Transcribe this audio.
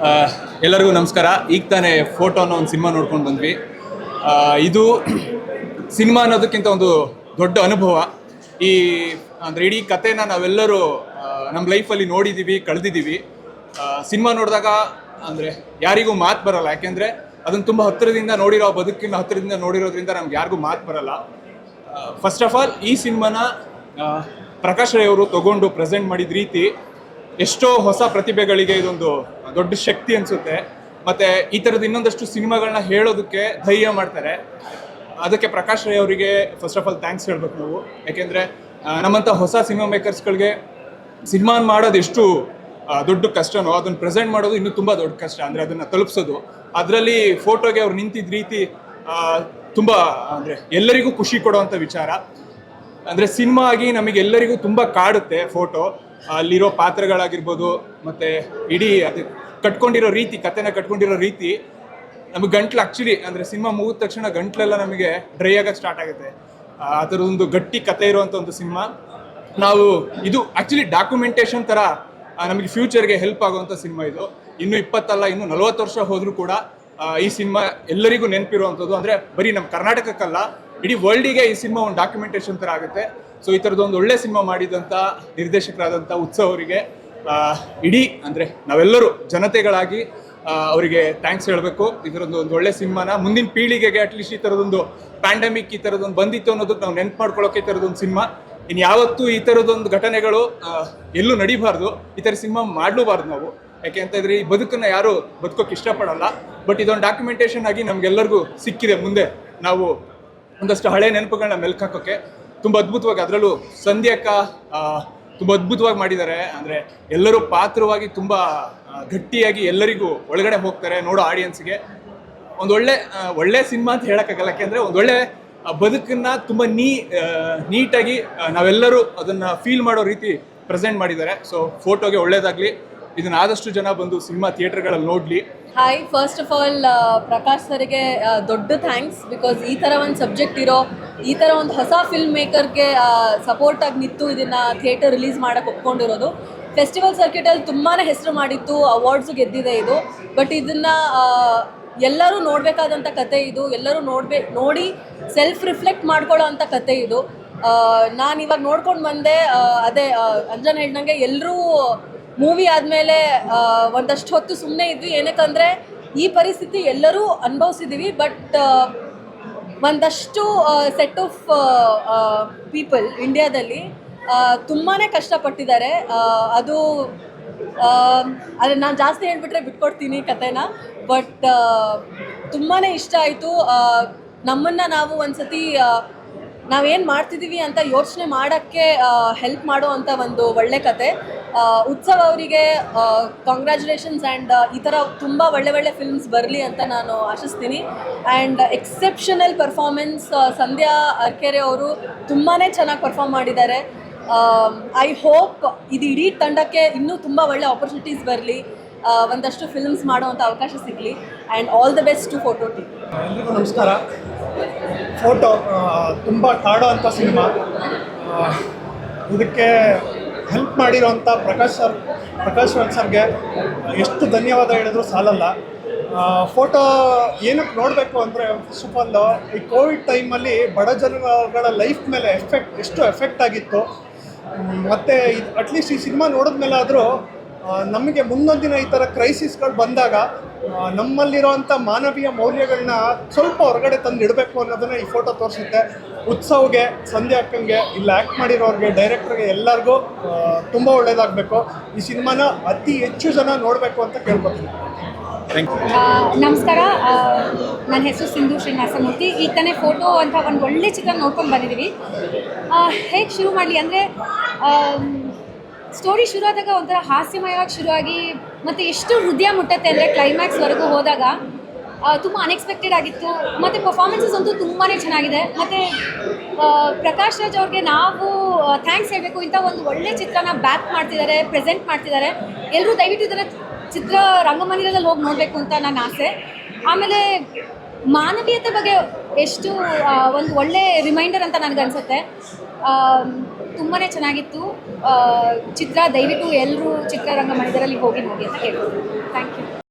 ಆ, ಎಲ್ಲರಿಗೂ ನಮಸ್ಕಾರ. ಈಗ ತಾನೇ ಫೋಟೋ ಅನ್ನೋ ಒಂದು ಸಿನಿಮಾ ನೋಡ್ಕೊಂಡು ಬಂದ್ವಿ. ಇದು ಸಿನಿಮಾ ಅನ್ನೋದಕ್ಕಿಂತ ಒಂದು ದೊಡ್ಡ ಅನುಭವ. ಈ ಅಂದರೆ ಇಡೀ ಕಥೆನ ನಾವೆಲ್ಲರೂ ನಮ್ಮ ಲೈಫಲ್ಲಿ ನೋಡಿದ್ದೀವಿ, ಕಳೆದಿದ್ದೀವಿ. ಸಿನಿಮಾ ನೋಡಿದಾಗ ಅಂದರೆ ಯಾರಿಗೂ ಮಾತು ಬರಲ್ಲ, ಯಾಕೆಂದರೆ ಅದನ್ನು ತುಂಬ ಹತ್ತಿರದಿಂದ ನೋಡಿರೋ, ಬದುಕಿನ ಹತ್ತಿರದಿಂದ ನೋಡಿರೋದ್ರಿಂದ ನಮ್ಗೆ ಯಾರಿಗೂ ಮಾತು ಬರಲ್ಲ. ಫಸ್ಟ್ ಆಫ್ ಆಲ್ ಈ ಸಿನಿಮಾನ ಪ್ರಕಾಶ್ ರೈ ಅವರು ತಗೊಂಡು ಪ್ರೆಸೆಂಟ್ ಮಾಡಿದ ರೀತಿ ಎಷ್ಟೋ ಹೊಸ ಪ್ರತಿಭೆಗಳಿಗೆ ಇದೊಂದು ದೊಡ್ಡ ಶಕ್ತಿ ಅನಿಸುತ್ತೆ. ಮತ್ತು ಈ ಥರದ್ದು ಇನ್ನೊಂದಷ್ಟು ಸಿನಿಮಾಗಳನ್ನ ಹೇಳೋದಕ್ಕೆ ಧೈರ್ಯ ಮಾಡ್ತಾರೆ. ಅದಕ್ಕೆ ಪ್ರಕಾಶ್ ರೈ ಅವರಿಗೆ ಫಸ್ಟ್ ಆಫ್ ಆಲ್ ಥ್ಯಾಂಕ್ಸ್ ಹೇಳ್ಬೇಕು ನಾವು. ಯಾಕೆಂದರೆ ನಮ್ಮಂಥ ಹೊಸ ಸಿನಿಮಾ ಮೇಕರ್ಸ್ಗಳಿಗೆ ಸಿನಿಮಾ ಮಾಡೋದು ಎಷ್ಟು ದೊಡ್ಡ ಕಷ್ಟನೋ ಅದನ್ನು ಪ್ರೆಸೆಂಟ್ ಮಾಡೋದು ಇನ್ನೂ ತುಂಬ ದೊಡ್ಡ ಕಷ್ಟ. ಅಂದರೆ ಅದನ್ನು ತಲುಪಿಸೋದು, ಅದರಲ್ಲಿ ಫೋಟೋಗೆ ಅವ್ರು ನಿಂತಿದ್ದ ರೀತಿ ತುಂಬ ಅಂದರೆ ಎಲ್ಲರಿಗೂ ಖುಷಿ ಕೊಡುವಂಥ ವಿಚಾರ. ಅಂದರೆ ಸಿನಿಮಾ ಆಗಿ ನಮಗೆಲ್ಲರಿಗೂ ತುಂಬ ಕಾಡುತ್ತೆ ಫೋಟೋ, ಅಲ್ಲಿರೋ ಪಾತ್ರಗಳಾಗಿರ್ಬೋದು, ಮತ್ತು ಇಡೀ ಅದು ಕಟ್ಕೊಂಡಿರೋ ರೀತಿ, ಕಥೆನ ಕಟ್ಕೊಂಡಿರೋ ರೀತಿ ನಮಗೆ ಗಂಟ್ಲು ಆ್ಯಕ್ಚುಲಿ ಅಂದರೆ ಸಿನಿಮಾ ಮುಗಿದ ತಕ್ಷಣ ಗಂಟ್ಲೆಲ್ಲ ನಮಗೆ ಡ್ರೈ ಆಗೋಕ್ಕೆ ಸ್ಟಾರ್ಟ್ ಆಗುತ್ತೆ. ಆ ಥರದೊಂದು ಗಟ್ಟಿ ಕಥೆ ಇರುವಂಥ ಒಂದು ಸಿನಿಮಾ. ನಾವು ಇದು ಆ್ಯಕ್ಚುಲಿ ಡಾಕ್ಯುಮೆಂಟೇಷನ್ ಥರ ನಮಗೆ ಫ್ಯೂಚರ್ಗೆ ಹೆಲ್ಪ್ ಆಗುವಂಥ ಸಿನಿಮಾ ಇದು. ಇನ್ನೂ 20 ಅಲ್ಲ, ಇನ್ನೂ 40 ವರ್ಷ ಹೋದರೂ ಕೂಡ ಈ ಸಿನಿಮಾ ಎಲ್ಲರಿಗೂ ನೆನಪಿರುವಂಥದ್ದು. ಅಂದರೆ ಬರೀ ನಮ್ಮ ಕರ್ನಾಟಕಕ್ಕಲ್ಲ, ಇಡೀ ವರ್ಲ್ಡಿಗೆ ಈ ಸಿನಿಮಾ ಒಂದು ಡಾಕ್ಯುಮೆಂಟೇಷನ್ ಥರ ಆಗುತ್ತೆ. ಸೊ ಈ ಥರದ್ದೊಂದು ಒಳ್ಳೆ ಸಿನಿಮಾ ಮಾಡಿದಂಥ ನಿರ್ದೇಶಕರಾದಂಥ ಉತ್ಸವ್ ಅವರಿಗೆ ಇಡೀ ಅಂದರೆ ನಾವೆಲ್ಲರೂ ಜನತೆಗಳಾಗಿ ಅವರಿಗೆ ಥ್ಯಾಂಕ್ಸ್ ಹೇಳಬೇಕು. ಇದರದ್ದು ಒಂದು ಒಳ್ಳೆ ಸಿನಿಮಾನ ಮುಂದಿನ ಪೀಳಿಗೆಗೆ ಅಟ್ಲೀಸ್ಟ್ ಈ ಥರದೊಂದು ಪ್ಯಾಂಡಮಿಕ್ ಈ ಥರದೊಂದು ಬಂದಿತ್ತು ಅನ್ನೋದಕ್ಕೆ ನಾವು ನೆನ್ಪು ಮಾಡ್ಕೊಳ್ಳೋಕೆ ಈ ಥರದೊಂದು ಸಿನಿಮಾ. ಇನ್ನು ಯಾವತ್ತೂ ಈ ಥರದೊಂದು ಘಟನೆಗಳು ಎಲ್ಲೂ ನಡಿಬಾರ್ದು, ಈ ಥರ ಸಿನಿಮಾ ಮಾಡಲೂಬಾರ್ದು ನಾವು. ಯಾಕೆ ಅಂತಂದರೆ ಈ ಬದುಕನ್ನು ಯಾರು ಬದುಕೋಕೆ ಇಷ್ಟಪಡಲ್ಲ. ಬಟ್ ಇದೊಂದು ಡಾಕ್ಯುಮೆಂಟೇಷನ್ ಆಗಿ ನಮಗೆಲ್ಲರಿಗೂ ಸಿಕ್ಕಿದೆ. ಮುಂದೆ ನಾವು ಒಂದಷ್ಟು ಹಳೆ ನೆನಪುಗಳನ್ನ ಮೆಲ್ಕು ಹಾಕೋಕ್ಕೆ ತುಂಬ ಅದ್ಭುತವಾಗಿ, ಅದರಲ್ಲೂ ಸಂಧ್ಯಕ್ಕ ತುಂಬ ಅದ್ಭುತವಾಗಿ ಮಾಡಿದ್ದಾರೆ. ಅಂದರೆ ಎಲ್ಲರೂ ಪಾತ್ರವಾಗಿ ತುಂಬ ಗಟ್ಟಿಯಾಗಿ ಎಲ್ಲರಿಗೂ ಒಳಗಡೆ ಹೋಗ್ತಾರೆ ನೋಡೋ ಆಡಿಯನ್ಸ್ಗೆ. ಒಂದು ಒಳ್ಳೆ ಸಿನಿಮಾ ಅಂತ ಹೇಳೋಕ್ಕಾಗಲ್ಲ, ಯಾಕೆಂದರೆ ಒಂದು ಒಳ್ಳೆ ಬದುಕನ್ನು ತುಂಬ ನೀಟಾಗಿ ನಾವೆಲ್ಲರೂ ಅದನ್ನು ಫೀಲ್ ಮಾಡೋ ರೀತಿ ಪ್ರೆಸೆಂಟ್ ಮಾಡಿದ್ದಾರೆ. ಸೊ ಫೋಟೋಗೆ ಒಳ್ಳೇದಾಗಲಿ, ಇದನ್ನ ಆದಷ್ಟು ಜನ ಬಂದು ಸಿನಿಮಾ ಥಿಯೇಟರ್ಗಳಲ್ಲಿ ನೋಡಲಿ. Hi, first of all Prakash ಸರ್ಗೆ ದೊಡ್ಡ ಥ್ಯಾಂಕ್ಸ್. ಬಿಕಾಸ್ ಈ ಥರ ಒಂದು ಸಬ್ಜೆಕ್ಟ್ ಇರೋ, ಈ ಥರ ಒಂದು ಹೊಸ ಫಿಲ್ಮ್ ಮೇಕರ್ಗೆ ಸಪೋರ್ಟಾಗಿ ನಿಂತು ಇದನ್ನು ಥಿಯೇಟರ್ ರಿಲೀಸ್ ಮಾಡೋಕ್ಕೆ ಒಪ್ಕೊಂಡಿರೋದು. ಫೆಸ್ಟಿವಲ್ ಸರ್ಕ್ಯೂಟಲ್ಲಿ ತುಂಬಾ ಹೆಸರು ಮಾಡಿತ್ತು, ಅವಾರ್ಡ್ಸು ಗೆದ್ದಿದೆ ಇದು. ಬಟ್ ಇದನ್ನು ಎಲ್ಲರೂ ನೋಡಬೇಕಾದಂಥ ಕತೆ ಇದು. ಎಲ್ಲರೂ ನೋಡಿ ಸೆಲ್ಫ್ ರಿಫ್ಲೆಕ್ಟ್ ಮಾಡ್ಕೊಳ್ಳೋ ಅಂಥ ಕತೆ ಇದು. ನಾನು ಇವಾಗ ನೋಡ್ಕೊಂಡು ಬಂದೆ. ಅದೇ ಅಂಜನ್ ಹೇಳ್ದಂಗೆ ಎಲ್ಲರೂ ಮೂವಿ ಆದಮೇಲೆ ಒಂದಷ್ಟು ಹೊತ್ತು ಸುಮ್ಮನೆ ಇದ್ವಿ. ಏನಕ್ಕಂದರೆ ಈ ಪರಿಸ್ಥಿತಿ ಎಲ್ಲರೂ ಅನುಭವಿಸಿದ್ದೀವಿ. ಬಟ್ ಒಂದಷ್ಟು ಸೆಟ್ ಆಫ್ ಪೀಪಲ್ ಇಂಡಿಯಾದಲ್ಲಿ ತುಂಬಾ ಕಷ್ಟಪಟ್ಟಿದ್ದಾರೆ. ಅದು ನಾನು ಜಾಸ್ತಿ ಹೇಳ್ಬಿಟ್ರೆ ಬಿಟ್ಕೊಡ್ತೀನಿ ಕತೆನ. ಬಟ್ ತುಂಬಾ ಇಷ್ಟ ಆಯಿತು. ನಮ್ಮನ್ನು ನಾವು ಒಂದು ಸತಿ ನಾವೇನು ಮಾಡ್ತಿದ್ದೀವಿ ಅಂತ ಯೋಚನೆ ಮಾಡೋಕ್ಕೆ ಹೆಲ್ಪ್ ಮಾಡೋ ಅಂಥ ಒಂದು ಒಳ್ಳೆ ಕತೆ. ಉತ್ಸವ್ ಅವರಿಗೆ ಕಾಂಗ್ರ್ಯಾಚುಲೇಷನ್ಸ್. ಆ್ಯಂಡ್ ಈ ಥರ ತುಂಬ ಒಳ್ಳೆ ಫಿಲ್ಮ್ಸ್ ಬರಲಿ ಅಂತ ನಾನು ಆಶಿಸ್ತೀನಿ. And exceptional performance. Sandhya Arkere ಅವರು ತುಂಬಾ ಚೆನ್ನಾಗಿ ಪರ್ಫಾರ್ಮ್ ಮಾಡಿದ್ದಾರೆ. ಐ ಹೋಪ್ ಇದು ಇಡೀ ತಂಡಕ್ಕೆ ಇನ್ನೂ ತುಂಬ ಒಳ್ಳೆ ಆಪರ್ಚುನಿಟೀಸ್ ಬರಲಿ, ಒಂದಷ್ಟು ಫಿಲ್ಮ್ಸ್ ಮಾಡೋವಂಥ ಅವಕಾಶ ಸಿಗಲಿ. And all the best to photo team. ಎಲ್ರಿಗೂ ನಮಸ್ಕಾರ. ಫೋಟೋ ತುಂಬ ಕಾಡೋ ಅಂಥ ಸಿನಿಮಾ. ಇದಕ್ಕೆ ಹೆಲ್ಪ್ ಮಾಡಿರೋಂಥ ಪ್ರಕಾಶ್ ರಾಜ್ ಸರ್ಗೆ ಎಷ್ಟು ಧನ್ಯವಾದ ಹೇಳಿದ್ರು ಸಾಲಲ್ಲ. ಫೋಟೋ ಏನಕ್ಕೆ ನೋಡಬೇಕು ಅಂದರೆ, ಫಸ್ಟ್ ಆಫ್ ಆಲ್ ಈ ಕೋವಿಡ್ ಟೈಮಲ್ಲಿ ಬಡ ಜನಗಳ ಲೈಫ್ ಮೇಲೆ ಎಷ್ಟು ಎಫೆಕ್ಟ್ ಆಗಿತ್ತು. ಮತ್ತು ಅಟ್ಲೀಸ್ಟ್ ಈ ಸಿನಿಮಾ ನೋಡಿದ್ಮೇಲೆ ಆದರೂ ನಮಗೆ ಮುಂದೊಂದಿನ ಈ ಥರ ಕ್ರೈಸಿಸ್ಗಳು ಬಂದಾಗ ನಮ್ಮಲ್ಲಿರೋವಂಥ ಮಾನವೀಯ ಮೌಲ್ಯಗಳನ್ನ ಸ್ವಲ್ಪ ಹೊರಗಡೆ ತಂದು ಇಡಬೇಕು ಅನ್ನೋದನ್ನು ಈ ಫೋಟೋ ತೋರಿಸುತ್ತೆ. ಉತ್ಸವ್ಗೆ, ಸಂಧ್ಯಾ ಅಕ್ಕಂಗೆ, ಇಲ್ಲಿ ಆ್ಯಕ್ಟ್ ಮಾಡಿರೋರಿಗೆ, ಡೈರೆಕ್ಟ್ರಿಗೆ ಎಲ್ಲರಿಗೂ ತುಂಬ ಒಳ್ಳೆಯದಾಗಬೇಕು. ಈ ಸಿನಿಮಾನ ಅತಿ ಹೆಚ್ಚು ಜನ ನೋಡಬೇಕು ಅಂತ ಕೇಳ್ಕೊತೀನಿ. ನಮಸ್ಕಾರ, ನನ್ನ ಹೆಸರು ಸಿಂಧು ಶ್ರೀನಿವಾಸಮೂರ್ತಿ. ಈಗ ತಾನೇ ಫೋಟೋ ಅಂತ ಒಂದು ಒಳ್ಳೆ ಚಿತ್ರ ನೋಡ್ಕೊಂಡು ಬಂದಿದ್ದೀವಿ. ಹೇಗೆ ಶುರು ಮಾಡಲಿ ಅಂದರೆ, ಸ್ಟೋರಿ ಶುರು ಆದಾಗ ಒಂಥರ ಹಾಸ್ಯಮಯವಾಗಿ ಶುರುವಾಗಿ ಮತ್ತು ಎಷ್ಟು ಹೃದಯ ಮುಟ್ಟತ್ತೆ ಅಂದರೆ ಕ್ಲೈಮ್ಯಾಕ್ಸ್ವರೆಗೂ ಹೋದಾಗ ತುಂಬ ಅನ್ಎಕ್ಸ್ಪೆಕ್ಟೆಡ್ ಆಗಿತ್ತು. ಮತ್ತು ಪರ್ಫಾರ್ಮೆನ್ಸಸ್ ಅಂತೂ ತುಂಬಾ ಚೆನ್ನಾಗಿದೆ. ಮತ್ತು ಪ್ರಕಾಶ್ ರಾಜ್ ಅವ್ರಿಗೆ ನಾವು ಥ್ಯಾಂಕ್ಸ್ ಹೇಳಬೇಕು. ಇಂಥ ಒಂದು ಒಳ್ಳೆ ಚಿತ್ರನ ಬ್ಯಾಕ್ ಮಾಡ್ತಿದ್ದಾರೆ, ಪ್ರೆಸೆಂಟ್ ಮಾಡ್ತಿದ್ದಾರೆ. ಎಲ್ಲರೂ ದಯವಿಟ್ಟು ಇದರ ಚಿತ್ರ ರಂಗಮಂದಿರದಲ್ಲಿ ಹೋಗಿ ನೋಡಬೇಕು ಅಂತ ನನ್ನ ಆಸೆ. ಆಮೇಲೆ ಮಾನವೀಯತೆ ಬಗ್ಗೆ ಎಷ್ಟು ಒಂದು ಒಳ್ಳೆ ರಿಮೈಂಡರ್ ಅಂತ ನನಗನ್ಸುತ್ತೆ. ತುಂಬಾ ಚೆನ್ನಾಗಿತ್ತು ಚಿತ್ರ. ದಯವಿಟ್ಟು ಎಲ್ಲರೂ ಚಿತ್ರರಂಗ ಮಂದಿರದಲ್ಲಿ ಹೋಗಿ ನೋಡಿ ಅಂತ ಹೇಳ್ಬೋದು. Thank you.